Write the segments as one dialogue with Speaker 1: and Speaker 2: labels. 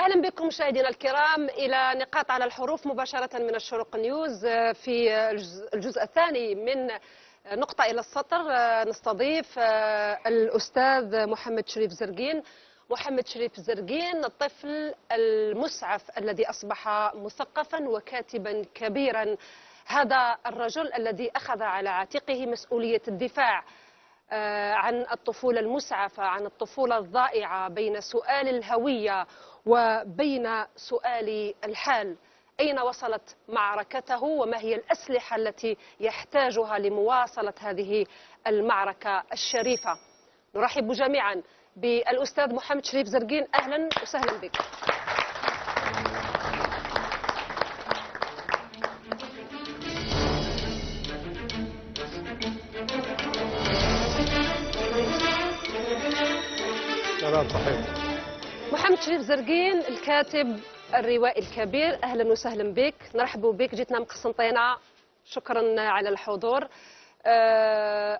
Speaker 1: أهلا بكم مشاهدينا الكرام إلى نقاط على الحروف مباشرة من الشروق نيوز. في الجزء الثاني من نقطة إلى السطر نستضيف الأستاذ محمد شريف زرقين. محمد شريف زرقين الطفل المسعف الذي أصبح مثقفا وكاتبا كبيرا، هذا الرجل الذي أخذ على عاتقه مسؤولية الدفاع عن الطفولة المسعفة، عن الطفولة الضائعة، بين سؤال الهوية وبين سؤال الحال. أين وصلت معركته وما هي الأسلحة التي يحتاجها لمواصلة هذه المعركة الشريفة؟ نرحب جميعا بالأستاذ محمد شريف زرقين. أهلا وسهلا بك. محمد شريف زرقين الكاتب الروائي الكبير، أهلا وسهلا بك. نرحب بك، جيتنا من قسنطينة، شكرا على الحضور.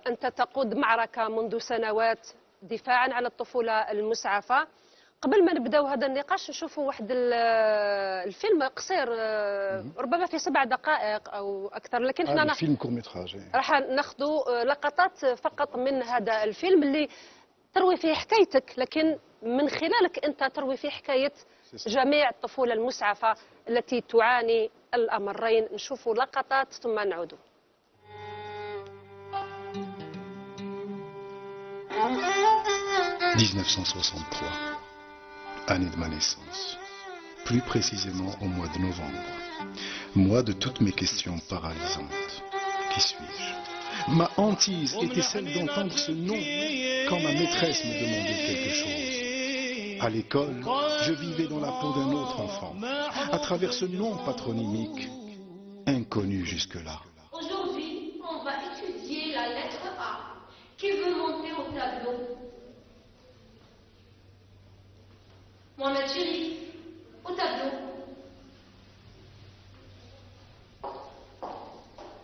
Speaker 1: أنت تقود معركة منذ سنوات دفاعا على الطفولة المسعفة. قبل ما نبداو هذا النقاش نشوفوا واحد الفيلم قصير، ربما في 7 دقائق أو أكثر، لكن احنا
Speaker 2: فيلم كورميتراج
Speaker 1: راح ناخذوا لقطات فقط من هذا الفيلم اللي تروي فيه حكايتك، لكن من خلالك أنت تروي فيه حكاية جميع الطفولة المسعفة التي تعاني الأمرين. نشوفوا لقطات ثم نعود.
Speaker 2: « 1963, année de ma naissance, plus précisément au mois de novembre, mois de toutes mes questions paralysantes. Qui suis-je? Ma hantise était celle d'entendre ce nom quand ma maîtresse me demandait quelque chose. À l'école, je vivais dans la peau d'un autre enfant, à travers ce nom patronymique, inconnu jusque-là.
Speaker 3: Aujourd'hui, on va étudier la lettre A. Qui veut monter au tableau? Mohamed Chérif, au tableau.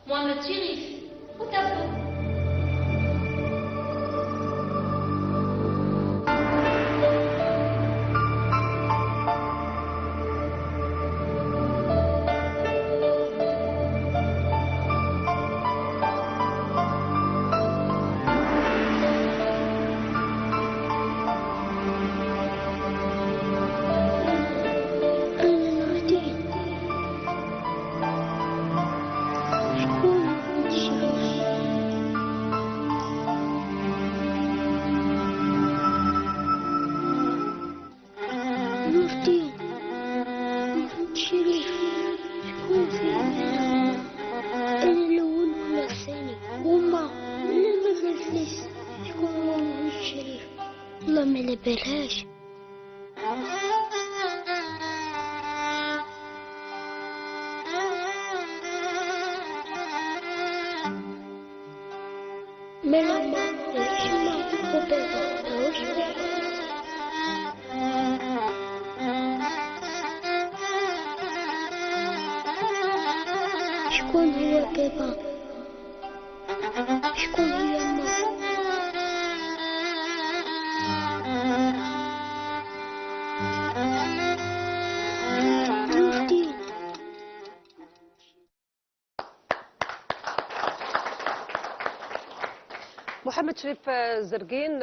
Speaker 3: Mohamed Chérif, au tableau.
Speaker 4: بلاش ملما يشمع خبيبة شكون هو بابا؟ شكون هي ماما؟
Speaker 1: محمد شريف زرقين،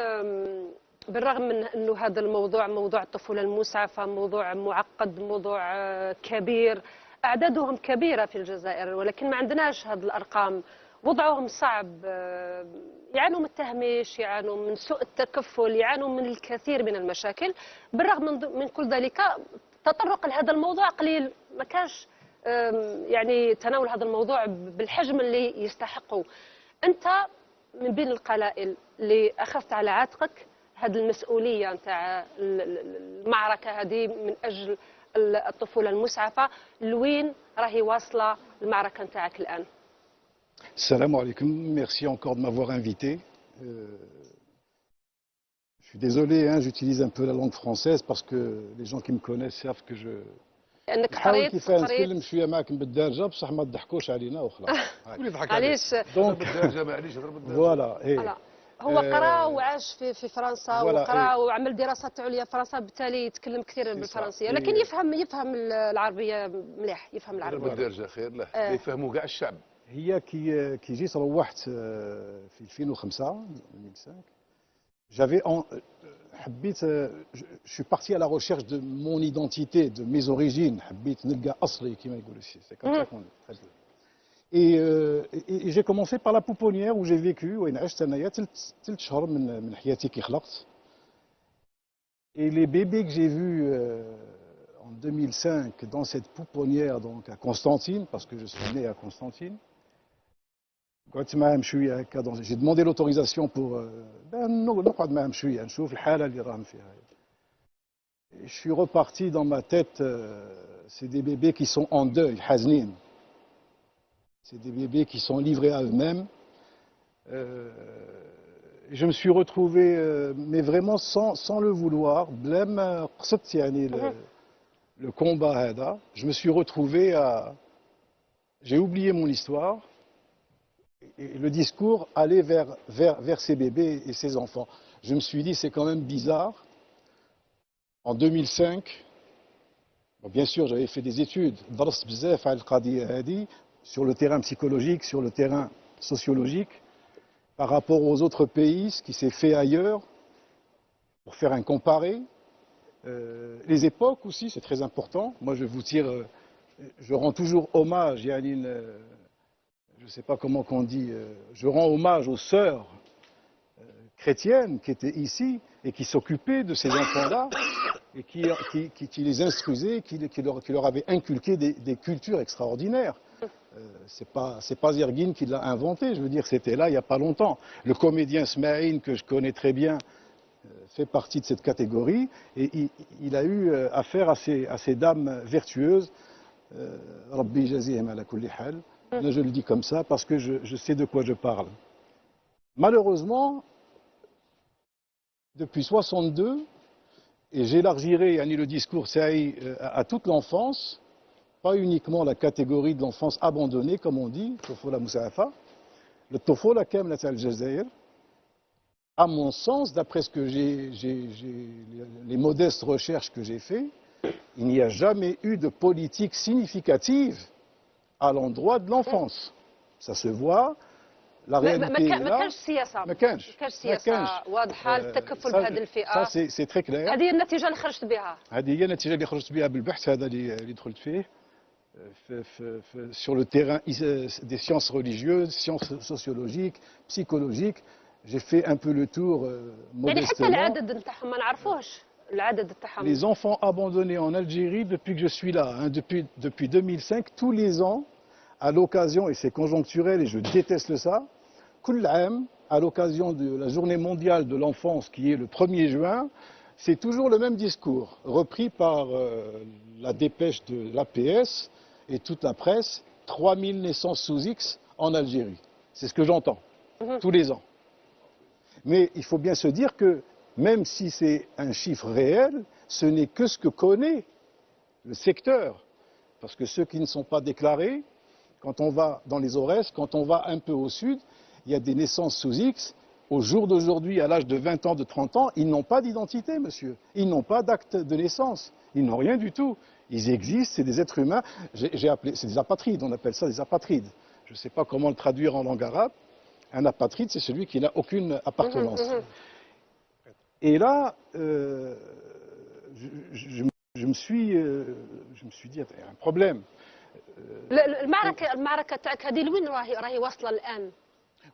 Speaker 1: بالرغم من أنه هذا الموضوع، موضوع الطفولة المسعفة، موضوع معقد، موضوع كبير، أعدادهم كبيرة في الجزائر، ولكن ما عندناش هذه الأرقام، وضعهم صعب، يعانوا من التهميش، يعانوا من سوء التكفل، يعانوا من الكثير من المشاكل. بالرغم من كل ذلك تطرق لهذا الموضوع قليل، ما كانش يعني تناول هذا الموضوع بالحجم اللي يستحقه. أنت من بين القلائل اللي أخذت على عاتقك هذه المسؤولية نتاع المعركة هذه من أجل الطفولة المسعفة. لوين راهي واصلة المعركة نتاعك الآن؟
Speaker 2: Salam alaikum, merci encore de m'avoir invité. Je suis désolé, hein, j'utilise un peu la langue française parce que les gens qui me connaissent savent que je
Speaker 1: انك
Speaker 2: نحاول كيف نتكلم شويه معاكم بالدارجه بصح ما تضحكوش علينا وخلاص.
Speaker 1: علاش
Speaker 2: دونك
Speaker 5: بالدارجه معليش هضر بالدارجه.
Speaker 2: فوالا ايه
Speaker 1: هو قرا وعاش في فرنسا
Speaker 5: voilà,
Speaker 1: وقرا وعمل دراسات عليا في فرنسا، بالتالي يتكلم كثير بالفرنسيه، لكن يفهم العربيه مليح، يفهم العربيه.
Speaker 6: بالدرجه خير له يفهموا كاع الشعب.
Speaker 5: هي كي جيت روحت في 2005 j'avais حبيت je suis parti à la recherche de mon identité, de mes origines. حبيت نلقى أصلي كما يقولوا. C'est comme ça qu'on dit. Très bien. Et j'ai commencé par la pouponnière où j'ai vécu وين عشت أنايا 3 شهور من حياتي كي خلقت. Et les bébés que j'ai vus en 2005 dans cette pouponnière donc à Constantine, parce que je suis né à Constantine. قعدت معاهم شويه هكا. J'ai demandé l'autorisation pour نقعد معاهم شويه نشوف الحاله اللي راهم فيها. Je suis reparti dans ma tête, c'est des bébés qui sont en deuil, حزنين. C'est des bébés qui sont livrés à eux-mêmes. Je me suis retrouvé, mais vraiment sans le vouloir, بلا ما قصدت يعني le combat هذا. Je me suis retrouvé à... J'ai oublié mon histoire. Et le discours allait vers ces bébés et ces enfants. Je me suis dit, c'est quand même bizarre. En 2005, bon, bien sûr, j'avais fait des études sur le terrain psychologique, sur le terrain sociologique, par rapport aux autres pays, ce qui s'est fait ailleurs, pour faire un comparé. Les époques aussi, c'est très important. Moi, je vous tire, je rends toujours hommage, Yanine. Je ne sais pas comment qu'on dit, je rends hommage aux sœurs chrétiennes qui étaient ici et qui s'occupaient de ces enfants-là et qui les instruisaient, qui leur avaient inculqué des cultures extraordinaires. C'est pas Zerguine qui l'a inventé, je veux dire, c'était là il n'y a pas longtemps. Le comédien Smaïn, que je connais très bien, fait partie de cette catégorie et il a eu affaire à ces dames vertueuses. Rabbi jazihem ala kulli hal. Là, je le dis comme ça parce que je sais de quoi je parle. Malheureusement, depuis 62, et j'élargirai le discours à toute l'enfance, pas uniquement la catégorie de l'enfance abandonnée, comme on dit, Tofola Moussafa, le Tofola Kamlat al-Jazair, à mon sens, d'après ce que les modestes recherches que j'ai faites, il n'y a jamais eu de politique significative à l'endroit de l'enfance. Ça se voit, la réalité est là.
Speaker 1: ما كانش سياسة.
Speaker 5: ما كانش
Speaker 1: سياسة واضحة للتكفل بهذه الفئة.
Speaker 5: Ça c'est très clair.
Speaker 1: هذه هي النتيجة اللي خرجت بها.
Speaker 5: هذه هي النتيجة اللي خرجت بها بالبحث هذا اللي دخلت فيه sur le terrain des sciences religieuses, sciences sociologiques, psychologiques. J'ai fait un peu le tour modestement.
Speaker 1: يعني حتى العدد نتاعهم ما نعرفوش.
Speaker 5: Les enfants abandonnés en Algérie depuis que je suis là, hein, depuis 2005, tous les ans, à l'occasion, et c'est conjoncturel et je déteste ça, à l'occasion de la journée mondiale de l'enfance qui est le 1er juin, c'est toujours le même discours, repris par la dépêche de l'APS et toute la presse, 3000 naissances sous X en Algérie. C'est ce que j'entends, tous les ans. Mais il faut bien se dire que même si c'est un chiffre réel, ce n'est que ce que connaît le secteur. Parce que ceux qui ne sont pas déclarés, quand on va dans les Aurès, quand on va un peu au sud, il y a des naissances sous X. Au jour d'aujourd'hui, à l'âge de 20 ans, de 30 ans, ils n'ont pas d'identité, monsieur. Ils n'ont pas d'acte de naissance. Ils n'ont rien du tout. Ils existent, c'est des êtres humains. C'est des apatrides, on appelle ça des apatrides. Je ne sais pas comment le traduire en langue arabe. Un apatride, c'est celui qui n'a aucune appartenance. Et là, je me suis dit, il y a un problème.
Speaker 1: المعركة تاعك هذه لوين راهي واصلة الآن؟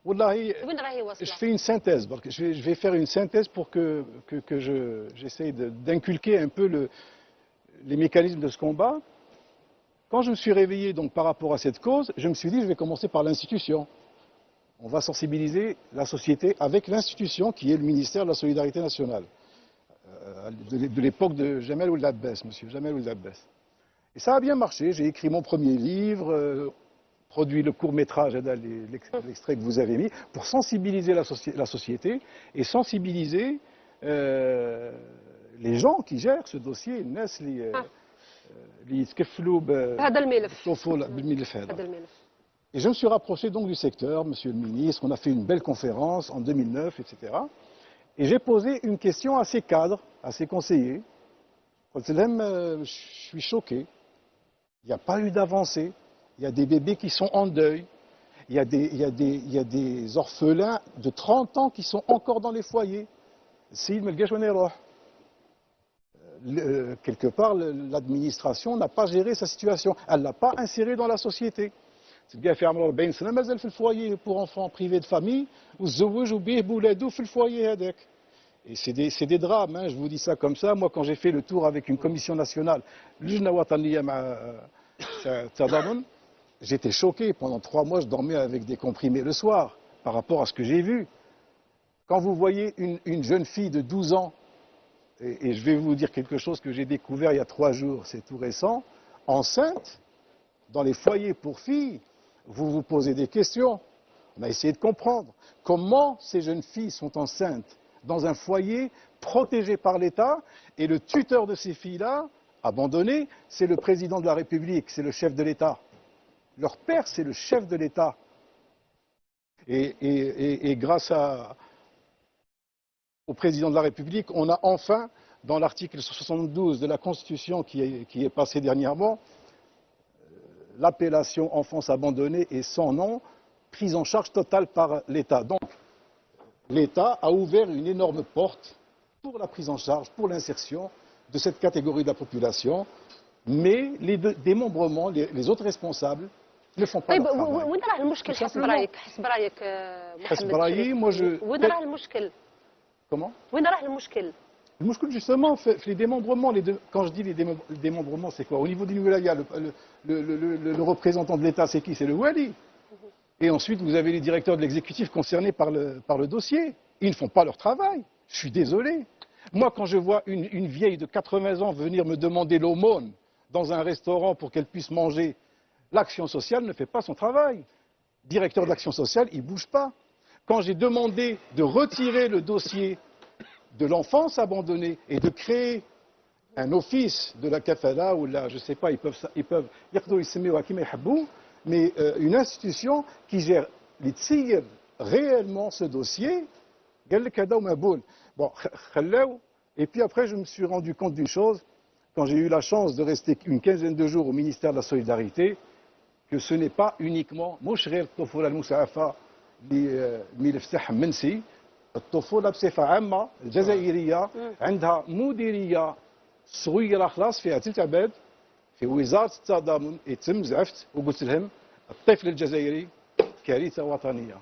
Speaker 5: والله
Speaker 1: وين راهي واصلة؟
Speaker 5: Je fais une synthèse. Je vais faire une synthèse pour que j'essaye d'inculquer un peu les mécanismes de ce combat. Quand je me suis réveillé donc par rapport à cette cause, je me suis dit, je vais commencer par l'institution. On va sensibiliser la société avec l'institution qui est le ministère de la Solidarité nationale, de l'époque de Jamel Ould Abbas, monsieur Jamel Ould Abbas. Et ça a bien marché, j'ai écrit mon premier livre, produit le court-métrage, l'extrait que vous avez mis, pour sensibiliser la société et sensibiliser les gens qui gèrent ce dossier, الناس اللي يتكفلوا
Speaker 1: هذا الملف.
Speaker 5: بالملف هذا. Et je me suis rapproché donc du secteur, monsieur le ministre, on a fait une belle conférence en 2009, etc. Et j'ai posé une question à ces cadres, à ces conseillers. Je suis choqué. Il n'y a pas eu d'avancée. Il y a des bébés qui sont en deuil. Il y a des orphelins de 30 ans qui sont encore dans les foyers. Quelque part, l'administration n'a pas géré sa situation. Elle ne l'a pas inséré dans la société. C'est bien fait 40 سنة مازال في الفوyer pour enfants privés de famille وتزوج وبيه بولادو في الفوyer هذاك. Et c'est des drames, hein, je vous dis ça comme ça. Moi, quand j'ai fait le tour avec une commission nationale, j'étais choqué. Pendant 3 mois, je dormais avec des comprimés le soir par rapport à ce que j'ai vu. Quand vous voyez une jeune fille de 12 ans, et je vais vous dire quelque chose que j'ai découvert il y a 3 jours, c'est tout récent, enceinte, dans les foyers pour filles, vous vous posez des questions. On a essayé de comprendre comment ces jeunes filles sont enceintes dans un foyer protégé par l'État, et le tuteur de ces filles-là, abandonné, c'est le président de la République, c'est le chef de l'État. Leur père, c'est le chef de l'État. Et grâce au président de la République, on a enfin, dans l'article 72 de la Constitution qui est passé dernièrement, l'appellation enfance abandonnée et sans nom, prise en charge totale par l'État. Donc, l'État a ouvert une énorme porte pour la prise en charge, pour l'insertion de cette catégorie de la population, mais les démembrements, les autres responsables ne font pas
Speaker 1: طيب
Speaker 5: leur travail.
Speaker 1: وين راه المشكل حسب رايك
Speaker 5: حسب
Speaker 1: محمد
Speaker 5: رأيي،
Speaker 1: شريف؟
Speaker 5: moi je...
Speaker 1: وين راه المشكل؟
Speaker 5: Comment?
Speaker 1: وين راه المشكل؟
Speaker 5: Le mouchkoul, justement, fait les démembrements. Quand je dis les démembrements, c'est quoi? Au niveau du wilaya, le représentant de l'État, c'est qui? C'est le wali. Et ensuite, vous avez les directeurs de l'exécutif concernés par le dossier. Ils ne font pas leur travail. Je suis désolé. Moi, quand je vois une vieille de 80 ans venir me demander l'aumône dans un restaurant pour qu'elle puisse manger, l'action sociale ne fait pas son travail. Le directeur de l'action sociale, il ne bouge pas. Quand j'ai demandé de retirer le dossier de l'enfance abandonnée et de créer un office de la kafala ou là, je ne sais pas, ils peuvent mais une institution qui gère les tsirs réellement ce dossier. Bon, et puis après, je me suis rendu compte d'une chose, quand j'ai eu la chance de rester une quinzaine de jours au ministère de la Solidarité, que ce n'est pas uniquement الطفولة بصفة عامة الجزائرية عندها مديرية صغيرة خلاص فيها 3 عباد في وزارة التضامن يتم زعفت وقلت لهم الطفل الجزائري كارثة وطنية.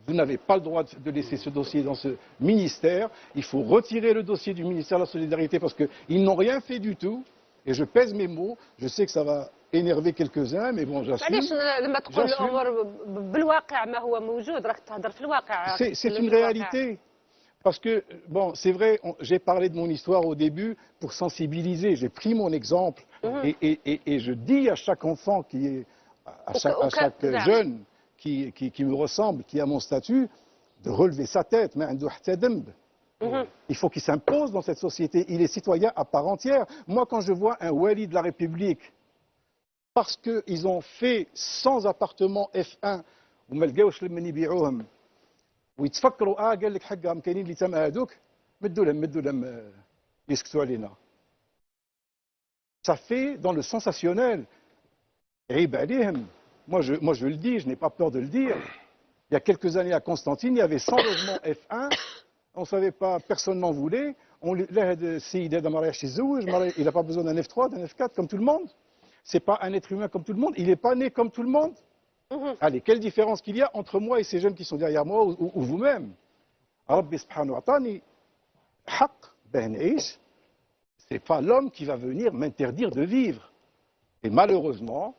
Speaker 5: Vous n'avez pas le droit de laisser ce dossier dans ce ministère. Il faut retirer le dossier du ministère de la Solidarité parce qu'ils n'ont rien fait du tout. Et je pèse mes mots. Je sais que ça va énerver quelques-uns, mais bon, j'assume.
Speaker 1: علاش لما تقول الامور بالواقع ما هو موجود راك تهضر في الواقع؟
Speaker 5: C'est une réalité. Parce que, bon, c'est vrai, j'ai parlé de mon histoire au début pour sensibiliser. J'ai pris mon exemple et je dis à chaque enfant à chaque jeune qui me ressemble, qui a mon statut, de relever sa tête. Mais il faut qu'il s'impose dans cette société. Il est citoyen à part entière. Moi, quand je vois un wali de la République, parce qu'ils ont fait 100 appartements F1, وما لقاوش لمن يبيعوهم ويتفكروا قال لك حقهم كاينين اللي تم هذوك مدوا لهم يسكتوا علينا. Ça fait dans le sensationnel. عيب عليهم. Moi je le dis, je n'ai pas peur de le dire. Il y a quelques années à Constantine, il y avait 100 logements F1, on ne savait pas, personne n'en voulait. Il n'a pas besoin d'un F3, d'un F4 comme tout le monde. Ce n'est pas un être humain comme tout le monde, il n'est pas né comme tout le monde. Allez, quelle différence qu'il y a entre moi et ces jeunes qui sont derrière moi ou vous-même? Rabbi subhanahu wa ta'ala, haq ben ish, c'est pas l'homme qui va venir m'interdire de vivre. Et malheureusement,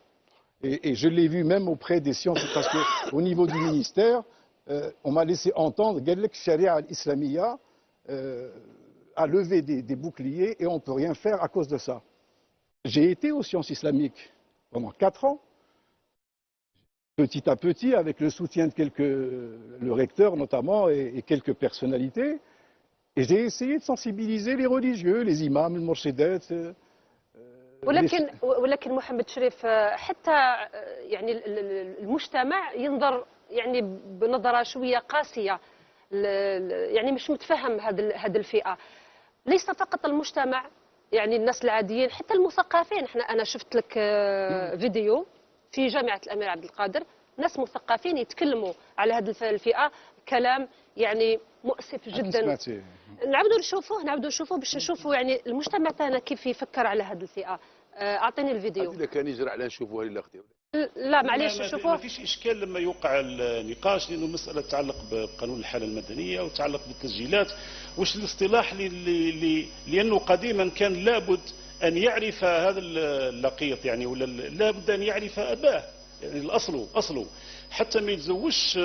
Speaker 5: et je l'ai vu même auprès des sciences, parce qu'au niveau du ministère, on m'a laissé entendre que Sharia al-Islamiyya a levé des boucliers et on ne peut rien faire à cause de ça. J'ai été aux sciences islamiques pendant 4 ans, petit à petit, avec le soutien de le recteur notamment et quelques personnalités, et j'ai essayé de sensibiliser les religieux, les imams, les morshidet,
Speaker 1: ولكن محمد شريف حتى يعني المجتمع ينظر يعني بنظرة شوية قاسية، يعني مش متفهم هذه الفئة. ليس فقط المجتمع، يعني الناس العاديين، حتى المثقفين. أنا شفت لك فيديو في جامعة الأمير عبد القادر، ناس مثقفين يتكلموا على هذه الفئة كلام يعني مؤسف جدا. نعاودوا نشوفوه باش نشوفوا يعني المجتمع تاعنا كيف يفكر على هذه الفئة. أعطيني الفيديو.
Speaker 6: إذا كان يجرى على نشوفوها لله اختي.
Speaker 1: لا معليش نشوفوه.
Speaker 7: ما فيش إشكال لما يوقع النقاش، لأنه مسألة تتعلق بقانون الحالة المدنية وتتعلق بالتسجيلات. واش الاصطلاح لأنه قديما كان لابد أن يعرف هذا اللقيط، يعني ولا لابد أن يعرف أباه، يعني الأصل حتى ما يتزوجش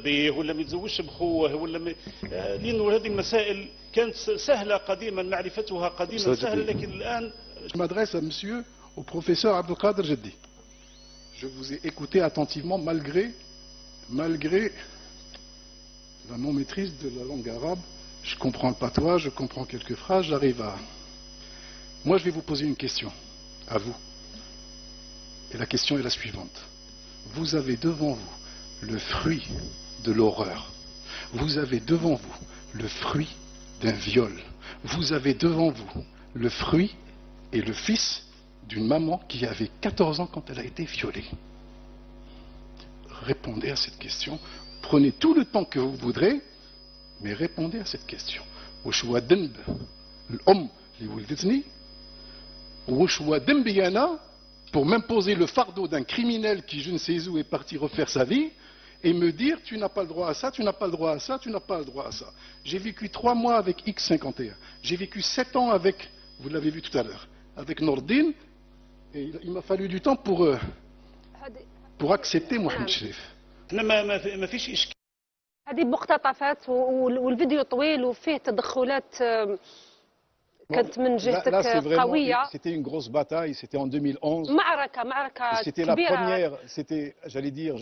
Speaker 7: به ولا ما يتزوجش بخوه ولا لأنه هذه المسائل كانت سهلة قديما، معرفتها قديما سهلة، لكن الآن.
Speaker 2: Je m'adresse à monsieur, au professeur Abdelkader Jeddi. Je vous ai écouté attentivement malgré la non-maîtrise de la langue arabe. Je comprends le patois, je comprends quelques phrases, j'arrive à... Moi, je vais vous poser une question, à vous. Et la question est la suivante. Vous avez devant vous le fruit de l'horreur. Vous avez devant vous le fruit d'un viol. Vous avez devant vous le fruit et le fils d'une maman qui avait 14 ans quand elle a été violée. Répondez à cette question. Prenez tout le temps que vous voudrez, mais répondez à cette question. واش هو ذنب الأم اللي ولدتني؟ واش هو ذنبي أنا pour m'imposer le fardeau d'un criminel qui je ne sais où est parti refaire sa vie et me dire tu n'as pas le droit à ça, tu n'as pas le droit à ça, tu n'as pas le droit à ça. J'ai vécu 3 mois avec X51. J'ai vécu 7 ans avec, vous l'avez vu tout à l'heure, avec Nordine, et il m'a fallu du temps pour accepter Mohamed Cherif.
Speaker 7: ما فيش إشكال.
Speaker 1: هذه مقتطفات والفيديو طويل وفيه تدخلات كانت من جهتك قوية.
Speaker 5: C'était une grosse bataille, c'était en 2011.
Speaker 1: معركة
Speaker 5: C'était la
Speaker 1: كبيرة.
Speaker 5: première, c'était, j'allais dire,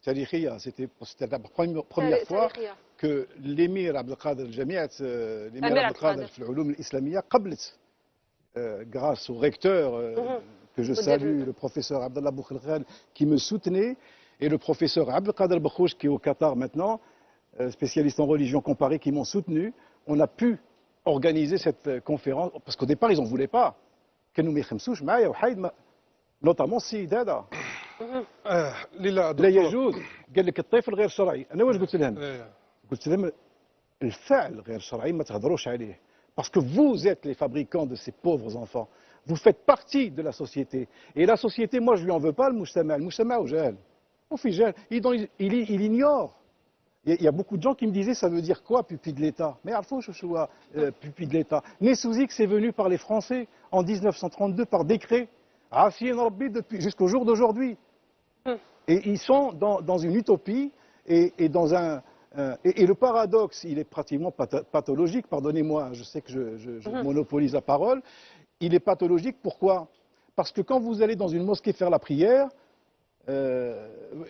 Speaker 5: تاريخية, c'était la première fois que l'émir Abdelkader الجامعة l'émir Abdelkader في العلوم الإسلامية قبلت grâce au recteur que je salue, le professeur Abdallah Boukhelkhal, qui me soutenait, et le professeur Abdelkader Bakhouch, qui est au Qatar maintenant, spécialiste en religion comparée, qui m'ont soutenu. On a pu organiser cette conférence, parce qu'au départ, ils n'en voulaient pas. Notamment السيد هذا. لا يجوز. قال لك الطفل غير شرعي. أنا واش قلت لهم؟ قلت لهم الفعل غير شرعي ما تهضروش عليه. Parce que vous êtes les fabricants de ces pauvres enfants. Vous faites partie de la société. Et la société, moi, je ne lui en veux pas, le mujtama au jahal. Il ignore. Il y a beaucoup de gens qui me disaient, ça veut dire quoi, pupille de l'État? Mais Arfo Chouchoua, pupille de l'État. Nesouzik, c'est venu par les Français en 1932 par décret. Afien Rabbi jusqu'au jour d'aujourd'hui. Et ils sont dans une utopie et dans un... Et le paradoxe, il est pratiquement pathologique, pardonnez-moi, je sais que je monopolise la parole, il est pathologique, pourquoi? Parce que quand vous allez dans une mosquée faire la prière,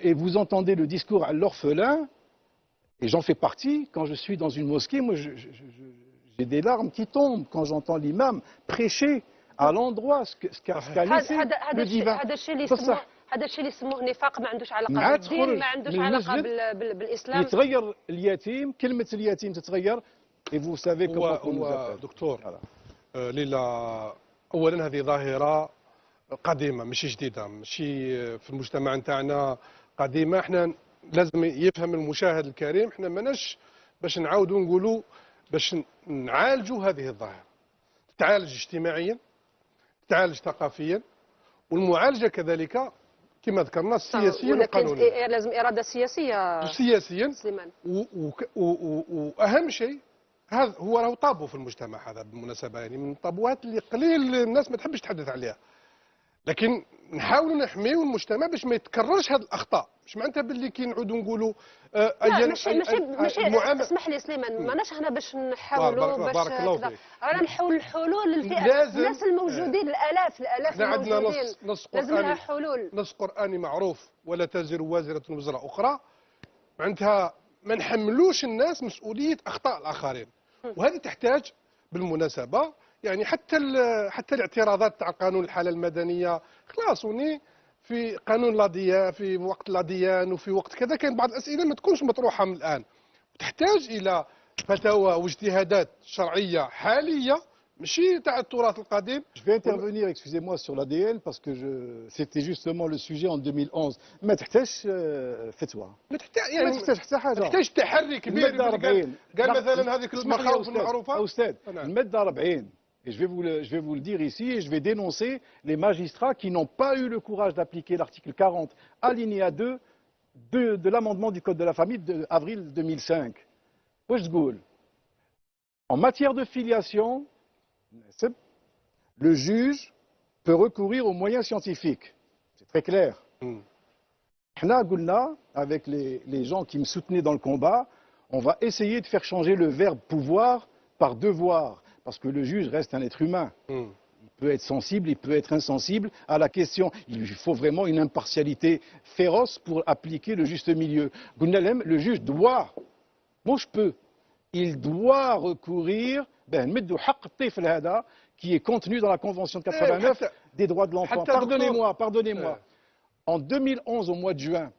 Speaker 5: et vous entendez le discours à l'orphelin, et j'en fais partie, quand je suis dans une mosquée, moi j'ai des larmes qui tombent quand j'entends l'imam prêcher à l'endroit ce qu'a laissé le divin.
Speaker 1: هذا الشيء اللي يسموه نفاق ما عندوش علاقه بالدين ما عندوش علاقه بالاسلام.
Speaker 5: يتغير اليتيم كلمه اليتيم تتغير. et vous savez comment
Speaker 8: هو دكتور ليلى اولا هذه ظاهره قديمه ماشي جديده ماشي في المجتمع نتاعنا قديمه. احنا لازم يفهم المشاهد الكريم احنا ماناش باش نعاودوا نقولوا باش نعالجوا هذه الظاهره. تتعالج اجتماعيا تتعالج ثقافيا والمعالجه كذلك كما ذكرنا سياسيا وقانونيا.
Speaker 1: لازم اراده سياسيه
Speaker 8: سليمان. واهم شيء هذا هو راهو طابو في المجتمع هذا بالمناسبه، يعني من الطابوات اللي قليل الناس ما تحبش تحدث عليها، لكن نحاولوا نحميو المجتمع باش ما يتكررش هذه الاخطاء. مش معناتها باللي كي نعودوا نقولوا
Speaker 1: ماشي اسمح لي سليمان ماناش هنا باش نحاولوا باش كذا، رانا نحاول الحلول للفئه الناس الموجودين الالاف الموجودين لازم لها حلول.
Speaker 8: نص قراني معروف ولا تزر وازره وزر اخرى، معناتها ما نحملوش الناس مسؤوليه اخطاء الاخرين، وهذه تحتاج بالمناسبه يعني حتى الاعتراضات تاع قانون الحاله المدنيه خلاص وني في قانون لاديان في وقت لاديان وفي وقت كذا كان بعض الاسئله ما تكونش مطروحه من الان، تحتاج الى فتاوى واجتهادات شرعيه حاليه ماشي تاع التراث القديم.
Speaker 5: Je vais intervenir, excusez-moi, sur l'ADN parce que c'était justement le sujet en 2011. ما تحتاجش فتوى.
Speaker 8: ما تحتاج
Speaker 5: ما تحتاج حتى حاجه.
Speaker 8: تحتاج تحري كبير.
Speaker 5: المادة 40
Speaker 8: قال مثلا هذيك المخاوف المعروفه.
Speaker 5: أستاذ المادة 40 et je vais vous le dire ici et je vais dénoncer les magistrats qui n'ont pas eu le courage d'appliquer l'article 40 alinéa 2 de l'amendement du Code de la famille d'avril 2005. واش تقول؟ En matière de filiation, le juge peut recourir aux moyens scientifiques. C'est très clair. Hna Goulna, avec les gens qui me soutenaient dans le combat, on va essayer de faire changer le verbe pouvoir par devoir, parce que le juge reste un être humain. Il peut être sensible, il peut être insensible à la question. Il lui faut vraiment une impartialité féroce pour appliquer le juste milieu. Goulnalem, le juge doit, moi je peux, il doit recourir qui est contenu dans la Convention de 89 des droits de l'enfant. Pardonnez-moi. En 2011, au mois de juin,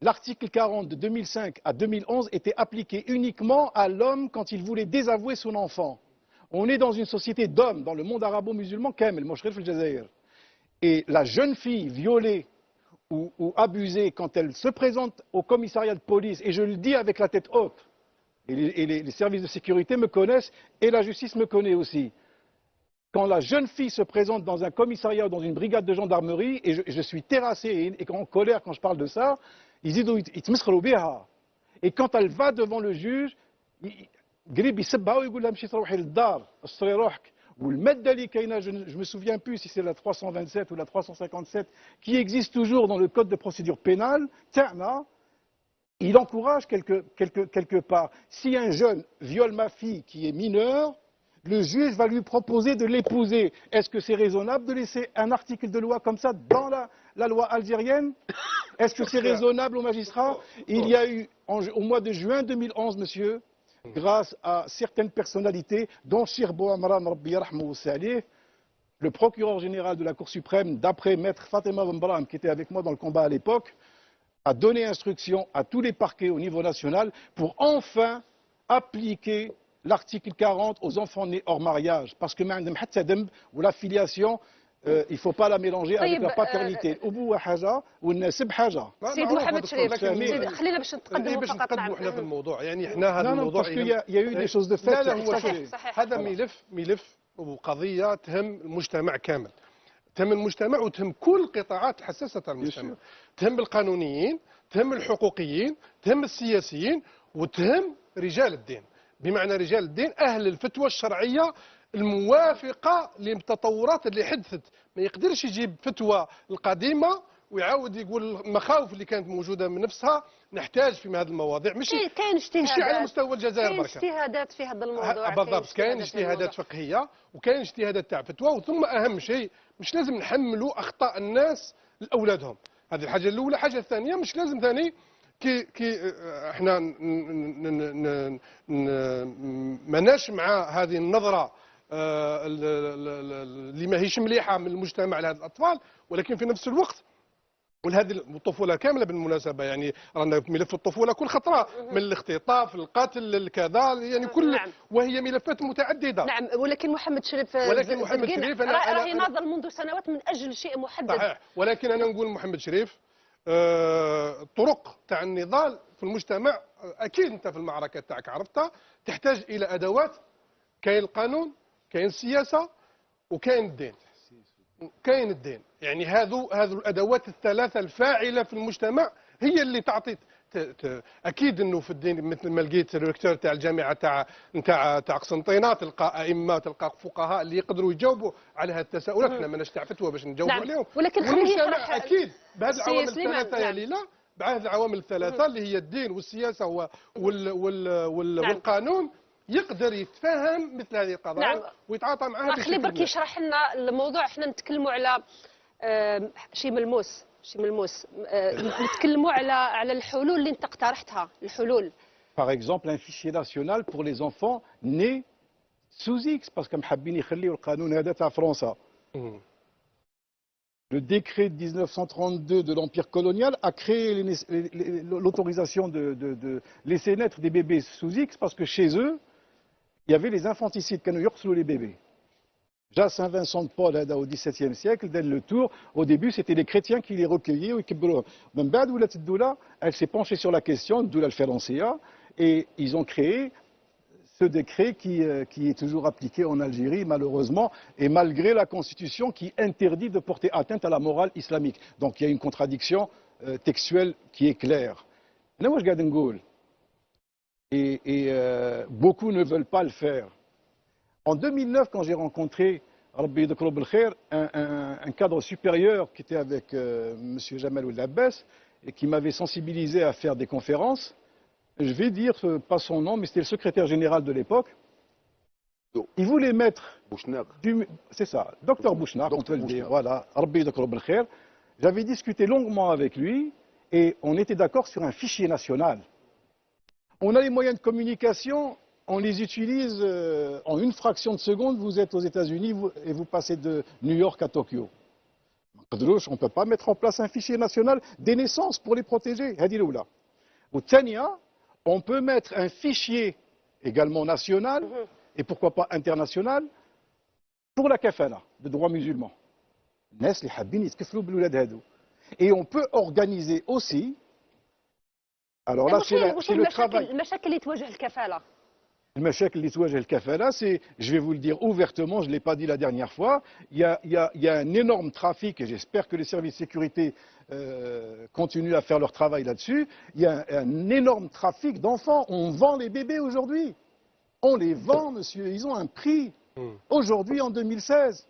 Speaker 5: l'article 40 de 2005 à 2011 était appliqué uniquement à l'homme quand il voulait désavouer son enfant. On est dans une société d'hommes, dans le monde arabo-musulman, et la jeune fille violée ou abusée, quand elle se présente au commissariat de police, et je le dis avec la tête haute, et les services de sécurité me connaissent et la justice me connaît aussi. Quand la jeune fille se présente dans un commissariat ou dans une brigade de gendarmerie, et je suis terrassé et en colère quand je parle de ça, ils disent et quand elle va devant le juge, je me souviens plus si c'est la 327 ou la 357 qui existe toujours dans le code de procédure pénale, il encourage quelque part. Si un jeune viole ma fille qui est mineure, le juge va lui proposer de l'épouser. Est-ce que c'est raisonnable de laisser un article de loi comme ça dans la loi algérienne? Est-ce que c'est raisonnable aux magistrats? Il y a eu, au mois de juin 2011, monsieur, grâce à certaines personnalités, dont Chirbo Amran Rabbi Yarhamou Salih, le procureur général de la Cour suprême, d'après maître Fatima Bembram, qui était avec moi dans le combat à l'époque, a donné instruction à tous les parquets au niveau national pour enfin appliquer l'article 40 aux enfants nés hors mariage. Parce que ou la filiation, il ne faut pas la mélanger avec la paternité. الأبوة حاجة والنسب حاجة.
Speaker 1: سيد محمد شريف خلينا باش نتقدموا فقط
Speaker 8: احنا في الموضوع يعني احنا هذا الموضوع
Speaker 5: parce qu'il y a eu des choses de fait.
Speaker 8: لا هو هذا ملف وقضية تهم المجتمع كامل. تهم المجتمع وتهم كل القطاعات حساسة المجتمع. تهم القانونيين، تهم الحقوقيين، تهم السياسيين، وتهم رجال الدين. بمعنى رجال الدين أهل الفتوى الشرعية الموافقة للتطورات اللي حدثت. ما يقدرش يجيب فتوى القديمة ويعاود يقول المخاوف اللي كانت موجودة من نفسها نحتاج في هذه المواضيع.
Speaker 1: كاين اجتهادات
Speaker 8: على مستوى الجزائر بركة.
Speaker 1: كاين اجتهادات في هذا الموضوع.
Speaker 8: بالضبط كاين اجتهادات فقهية وكاين اجتهادات تاع فتوى، وثم أهم شيء مش لازم نحملوا أخطاء الناس لأولادهم. هذه الحاجة الأولى. الحاجة الثانية مش لازم ثاني كي احنا ماناش مع هذه النظرة اللي ماهيش مليحة من المجتمع لهذه الأطفال، ولكن في نفس الوقت وهذه الطفولة كاملة بالمناسبة يعني رانا في ملف الطفولة كل خطرة من الاختطاف القتل الكذا يعني كل
Speaker 1: نعم.
Speaker 8: وهي ملفات متعددة.
Speaker 1: نعم ولكن محمد شريف راهي ناضل منذ سنوات من أجل شيء محدد.
Speaker 8: صحيح. ولكن أنا نقول محمد شريف طرق تاع النضال في المجتمع أكيد أنت في المعركة تاعك عرفتها تحتاج إلى أدوات. كاين القانون، كاين السياسة، وكاين الدين. كاين الدين يعني هذو الادوات الثلاثه الفاعله في المجتمع هي اللي تعطي اكيد انه في الدين مثل ما لقيت الريكتور تاع الجامعه تاع قسنطينه تلقى ائمه تلقى فقهاء اللي يقدروا يجاوبوا على هذه التساؤلات. احنا ماناش تاع فتوى باش نجاوبوا عليهم.
Speaker 1: ولكن خليني
Speaker 8: اكيد بهذه العوامل الثلاثه يا ليلى بهذه العوامل الثلاثه اللي هي الدين والسياسه والقانون يقدر يتفهم مثل هذه القضايا. نعم. ويتعاطى معها بشكل
Speaker 1: خلي برك يشرح لنا الموضوع. احنا نتكلموا على شيء ملموس نتكلموا على الحلول اللي انت اقترحتها. الحلول
Speaker 5: par exemple un fichier national pour les enfants nés sous X parce que محبين يخليوا القانون هذا تاع فرنسا. Le décret de 1932 de l'Empire colonial a créé l'autorisation de laisser naître des bébés sous X parce que chez eux, il y avait les infanticides, كانوا يقتلوا les bébés. Déjà, Saint-Vincent de Paul, au XVIIe siècle, donne le tour. Au début, c'était les chrétiens qui les recueillaient. Même بعد ولات الدولة, elle s'est penchée sur la question, الدولة الفرنسية, et ils ont créé ce décret qui est toujours appliqué en Algérie, malheureusement, et malgré la Constitution qui interdit de porter atteinte à la morale islamique. Donc il y a une contradiction textuelle qui est claire. Là, moi, je garde une gaule. Et beaucoup ne veulent pas le faire. En 2009, quand j'ai rencontré un cadre supérieur qui était avec M. Jamal Ould-Abbas et qui m'avait sensibilisé à faire des conférences, je vais dire pas son nom, mais c'était le secrétaire général de l'époque. Il voulait mettre... C'est ça, docteur Bouchnak, on peut le dire. Voilà, j'avais discuté longuement avec lui et on était d'accord sur un fichier national. On a les moyens de communication, on les utilise en une fraction de seconde. Vous êtes aux États-Unis et vous passez de New York à Tokyo. On ne peut pas mettre en place un fichier national des naissances pour les protéger. Au Tania, on peut mettre un fichier également national et pourquoi pas international pour la kafala de droit musulman. Et on peut organiser aussi. Alors là, c'est le travail.
Speaker 1: المشاكل اللي تواجه الكفالة.
Speaker 5: المشاكل اللي تواجه الكفالة, c'est, je vais vous le dire ouvertement, je ne l'ai pas dit la dernière fois, il y a un énorme trafic, et j'espère que les services de sécurité continuent à faire leur travail là-dessus, il y a un énorme trafic d'enfants. On vend les bébés aujourd'hui. On les vend, monsieur, ils ont un prix. Aujourd'hui, en 2016,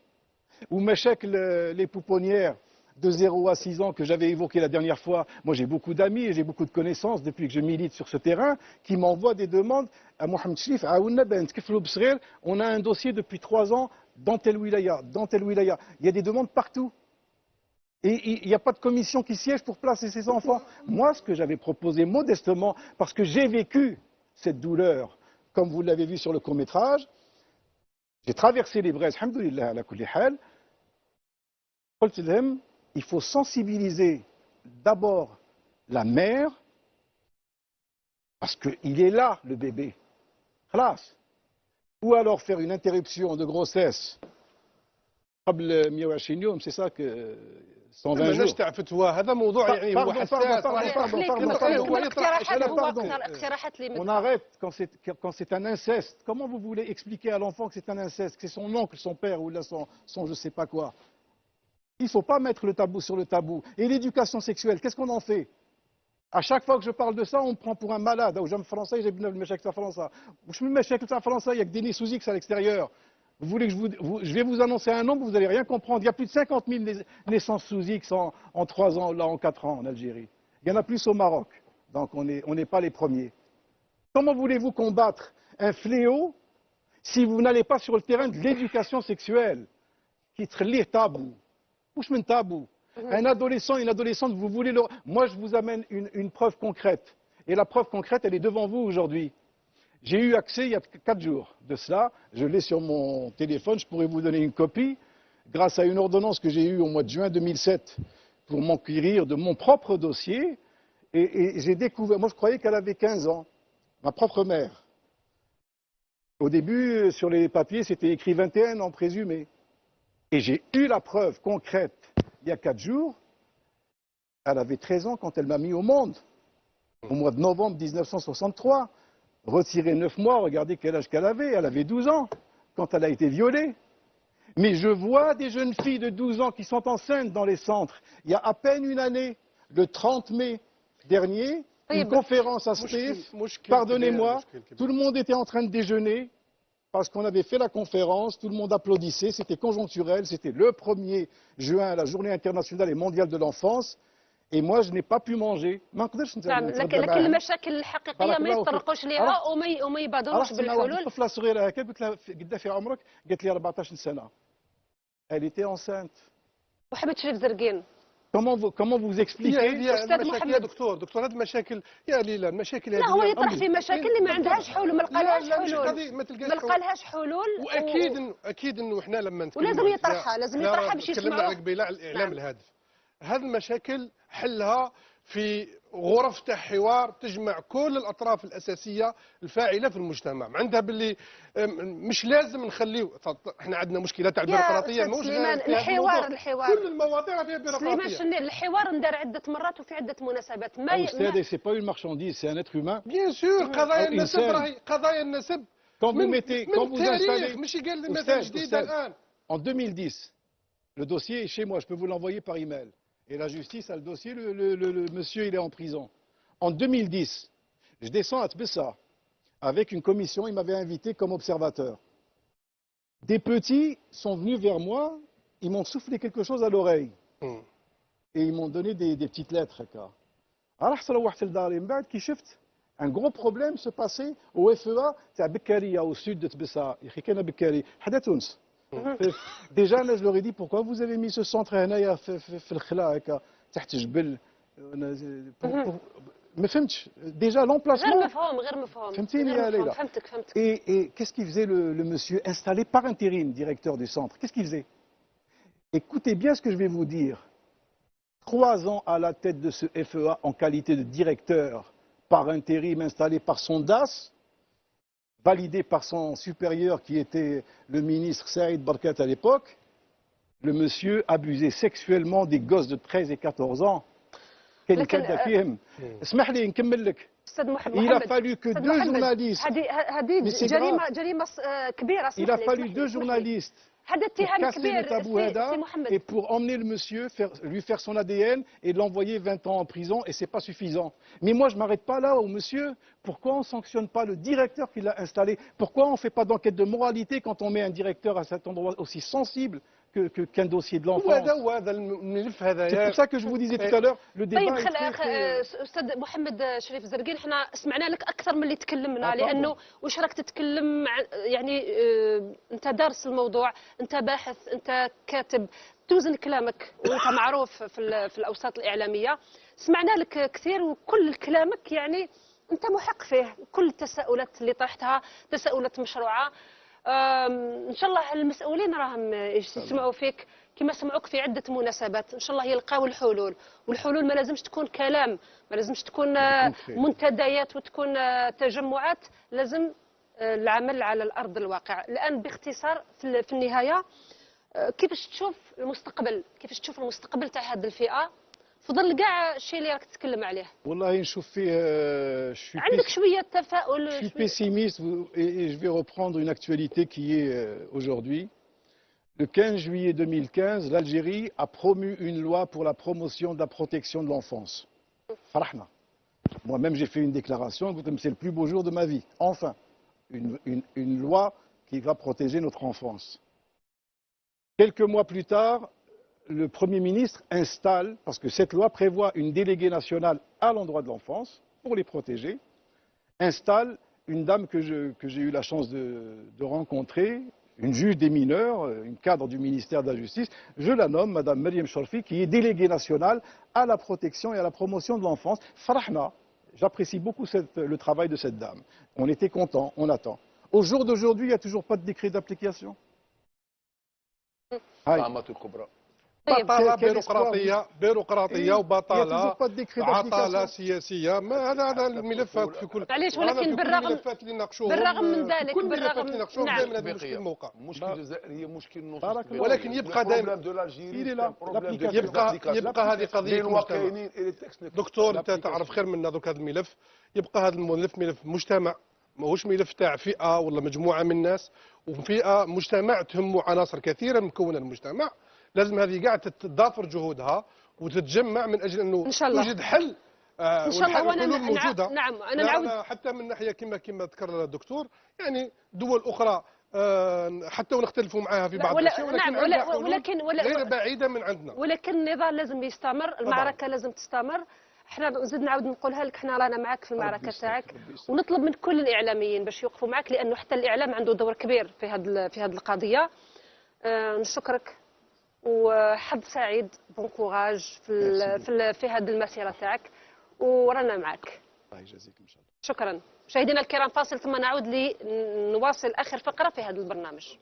Speaker 5: ou Meshek, les pouponnières de 0 à 6 ans que j'avais évoqué la dernière fois. Moi, j'ai beaucoup d'amis et j'ai beaucoup de connaissances depuis que je milite sur ce terrain qui m'envoient des demandes à Mohamed Chlif, à Aouna Ben, on a un dossier depuis 3 ans dans tel wilaya, dans tel wilaya. Il y a des demandes partout. Et il n'y a pas de commission qui siège pour placer ces enfants. Moi, ce que j'avais proposé modestement, parce que j'ai vécu cette douleur, comme vous l'avez vu sur le court-métrage, j'ai traversé les braises, alhamdoulilah, ala kulli hal. Il faut sensibiliser d'abord la mère, parce qu'il est là, le bébé. Classe. Ou alors faire une interruption de grossesse. C'est ça que 120 jours. On arrête quand c'est un inceste. Comment vous voulez expliquer à l'enfant que c'est un inceste, que c'est son oncle, son père ou là son je ne sais pas quoi? Il ne faut pas mettre le tabou sur le tabou. Et l'éducation sexuelle, qu'est-ce qu'on en fait? À chaque fois que je parle de ça, on me prend pour un malade. J'aime français, j'ai bien le meshek de français. Je me meshek de français, il y a que des nez sous X à l'extérieur. Vous voulez que je vais vous annoncer un nombre, vous n'allez rien comprendre. Il y a plus de 50 000 naissances sous X en 3 ans, là en 4 ans en Algérie. Il y en a plus au Maroc. Donc on n'est pas les premiers. Comment voulez-vous combattre un fléau si vous n'allez pas sur le terrain de l'éducation sexuelle? Qui est tabou. Tabou. Un adolescent, une adolescente, vous voulez le... Moi, je vous amène une preuve concrète. Et la preuve concrète, elle est devant vous aujourd'hui. J'ai eu accès il y a 4 jours de cela. Je l'ai sur mon téléphone. Je pourrais vous donner une copie. Grâce à une ordonnance que j'ai eue au mois de juin 2007 pour m'enquérir de mon propre dossier. Et j'ai découvert... Moi, je croyais qu'elle avait 15 ans. Ma propre mère. Au début, sur les papiers, c'était écrit 21 ans présumé. Et j'ai eu la preuve concrète il y a 4 jours. Elle avait 13 ans quand elle m'a mis au monde. Au mois de novembre 1963. Retiré 9 mois, regardez quel âge qu'elle avait. Elle avait 12 ans quand elle a été violée. Mais je vois des jeunes filles de 12 ans qui sont enceintes dans les centres. Il y a à peine une année, le 30 mai dernier, une conférence à SPIF. Pardonnez-moi, tout le monde était en train de déjeuner. Parce qu'on avait fait la conférence, tout le monde applaudissait, c'était conjoncturel, c'était le 1er juin, la journée internationale et mondiale de l'enfance, et moi je n'ai pas pu manger.
Speaker 1: لكن المشاكل الحقيقيه ما يتطرقوش ليها وما يبادروش بالحلول.
Speaker 5: الطفله صغيره هكا قلت لها قد في عمرك؟ قالت لي 14 سنه. Elle était enceinte.
Speaker 1: وحبت شريف زرقين.
Speaker 5: comment vous expliquez
Speaker 8: هي
Speaker 1: أستاذ
Speaker 8: المشاكل يا
Speaker 1: محمد.
Speaker 8: دكتور هذه المشاكل يا ليلى المشاكل هذه
Speaker 1: لا هو
Speaker 8: يا
Speaker 1: يطرح
Speaker 8: أمي.
Speaker 1: في مشاكل اللي ما عندهاش حلول، ما لقالهاش
Speaker 8: لا مش
Speaker 1: حلول،
Speaker 8: قضية ما تلقاش
Speaker 1: ما
Speaker 8: حلول.
Speaker 1: لقالهاش حلول.
Speaker 8: اكيد انه احنا لما نتكلموا
Speaker 1: ولازم يطرحها، لازم يطرحها باش
Speaker 8: تكلمنا
Speaker 1: يسمعوه.
Speaker 8: على قبيله على الاعلام
Speaker 1: نعم.
Speaker 8: الهادف. هذه المشاكل حلها في غرف تاع حوار تجمع كل الاطراف الاساسيه الفاعله في المجتمع، عندها باللي مش لازم نخليو احنا عندنا مشكله تاع البيروقراطيه
Speaker 1: أستاذ سليمان، الحوار
Speaker 8: كل المواضيع فيها
Speaker 1: سليمان
Speaker 8: بيروقراطيه.
Speaker 1: شني الحوار ندار عده مرات وفي عده مناسبات ما
Speaker 5: أستاذ c'est pas une marchandise c'est un être humain.
Speaker 8: بيان سور قضايا النسب
Speaker 5: إنسان.
Speaker 8: راهي قضايا النسب
Speaker 5: Quand vous
Speaker 8: من
Speaker 5: mettez quand vous
Speaker 8: التاريخ
Speaker 5: installez
Speaker 8: ماشي قال لي مثلا
Speaker 5: أستاذ،
Speaker 8: جديده
Speaker 5: أستاذ.
Speaker 8: الان.
Speaker 5: en 2010 le dossier est chez moi, je peux vous l'envoyer par email. Et la justice a le dossier, le monsieur il est en prison. En 2010, je descends à Tbessa avec une commission, il m'avait invité comme observateur. Des petits sont venus vers moi, ils m'ont soufflé quelque chose à l'oreille. Et ils m'ont donné des petites lettres. Alors, un gros problème se passait au FEA, c'est à Bekkaria, au sud de Tbessa. Déjà, je leur ai dit pourquoi vous avez mis ce centre ما فهمتش déjà
Speaker 1: غير
Speaker 5: l'emplacement.
Speaker 1: مفهوم غير مفهوم.
Speaker 5: فهمتيني يا ليلى.
Speaker 1: فهمتك.
Speaker 5: Et qu'est-ce qu'il faisait le monsieur installé par intérim, directeur du centre? Qu'est-ce qu'il faisait? Écoutez bien ce que je vais vous dire. 3 ans à la tête de ce FEA en qualité de directeur par intérim installé par son DAS, validé par son supérieur qui était le ministre Saïd Barkat à l'époque. Le monsieur abusait sexuellement des gosses de 13 et 14 ans. كان كذا فيهم. اسمح لي نكمل لك.
Speaker 1: استاذ محمد
Speaker 5: Il a fallu que
Speaker 1: أستاذ
Speaker 5: 2
Speaker 1: محمد،
Speaker 5: journalistes.
Speaker 1: هذه
Speaker 5: Mais c'est
Speaker 1: جريمه كبيره.
Speaker 5: Il a fallu 2 journalistes
Speaker 1: هذا
Speaker 5: pour
Speaker 1: اتهام
Speaker 5: casser le tabou
Speaker 1: كبير
Speaker 5: Hada
Speaker 1: سي محمد.
Speaker 5: et pour emmener le monsieur, lui faire son ADN et l'envoyer 20 ans en prison, et c'est pas suffisant. Mais moi je m'arrête pas là au monsieur. Pourquoi on sanctionne pas le directeur qui l'a installé? Pourquoi on fait pas d'enquête de moralité quand on met un directeur à cet endroit aussi sensible qu'un dossier de l'enfance? C'est pour ça que je vous disais tout à l'heure, le débat
Speaker 1: طيب
Speaker 5: est très...
Speaker 1: استاذ محمد شريف زرقين، احنا سمعنا لك اكثر من اللي تكلمنا،
Speaker 5: طبعاً.
Speaker 1: لانه واش راك تتكلم يعني انت دارس الموضوع، انت باحث، انت كاتب، توزن كلامك وانت معروف في الاوساط الاعلاميه. سمعنا لك كثير وكل كلامك يعني انت محق فيه، كل التساؤلات اللي طرحتها تساؤلات مشروعه. ان شاء الله المسؤولين راهم يسمعوا فيك كما سمعوك في عده مناسبات، ان شاء الله يلقاو الحلول، والحلول ما لازمش تكون كلام، ما لازمش تكون منتديات وتكون تجمعات، لازم العمل على الارض الواقع. الان باختصار في النهايه كيفاش تشوف المستقبل، كيفاش تشوف المستقبل تاع هذه الفئه في ظل كاع الشيء اللي راك تتكلم عليه؟
Speaker 5: والله نشوف فيه
Speaker 1: عندك شويه تفاؤل؟
Speaker 5: Je suis pessimiste et je vais reprendre une actualité qui est aujourd'hui. Le 15 juillet 2015, l'Algérie a promu une loi pour la promotion de la protection de l'enfance. Farahna. Moi-même, j'ai fait une déclaration, c'est le plus beau jour de ma vie. Enfin, une loi qui va protéger notre enfance. Quelques mois plus tard, le Premier ministre installe, parce que cette loi prévoit une déléguée nationale à l'endroit de l'enfance, pour les protéger, installe une dame que j'ai eu la chance de rencontrer, une juge des mineurs, une cadre du ministère de la Justice. Je la nomme Madame Mariam Chorfi, qui est déléguée nationale à la protection et à la promotion de l'enfance. Farahna, j'apprécie beaucoup le travail de cette dame. On était contents, on attend. Au jour d'aujourd'hui, il n'y a toujours pas de décret d'application.
Speaker 6: طعمات الكبرى.
Speaker 8: بطالة بيروقراطية وبطالة عطالة
Speaker 5: سياسية.
Speaker 8: سياسية. ما هذا الملفات في كل
Speaker 1: معليش، ولكن بالرغم من ذلك
Speaker 8: كل الملفات اللي نناقشوهم
Speaker 1: نعم.
Speaker 8: دائما هذا المشكل الموقع.
Speaker 6: مشكل الجزائر هي مشكل نص.
Speaker 8: ولكن يبقى دائما يبقى هذه قضية المجتمع. دكتور انت تعرف خير منا دوك هذا الملف، يبقى هذا الملف ملف مجتمع، ماهوش ملف تاع فئة ولا مجموعة من الناس، وفئة مجتمع تهمه عناصر كثيرة مكونة المجتمع. لازم هذه قاعد تضافر جهودها وتتجمع من اجل انه توجد حل.
Speaker 1: ان شاء الله. وانا
Speaker 8: موجودة.
Speaker 1: نعم انا نعود
Speaker 8: حتى من ناحيه كما ذكر الدكتور، يعني دول اخرى حتى ونختلفوا معها في بعض الاشياء، ولكن غير بعيده من عندنا.
Speaker 1: ولكن النضال لازم يستمر، المعركه لازم تستمر. احنا نزيد نعاود نقولها لك، احنا رانا معك في المعركه تاعك، ونطلب من كل الاعلاميين باش يوقفوا معك، لانه حتى الاعلام عنده دور كبير في هذه القضيه. نشكرك وحظ سعيد، بون كوراج في هذه المسيره تاعك، ورانا معك.
Speaker 5: الله يجازيك ان شاء الله.
Speaker 1: شكرا. مشاهدينا الكرام، فاصل ثم نعود لنواصل اخر فقره في هذا البرنامج.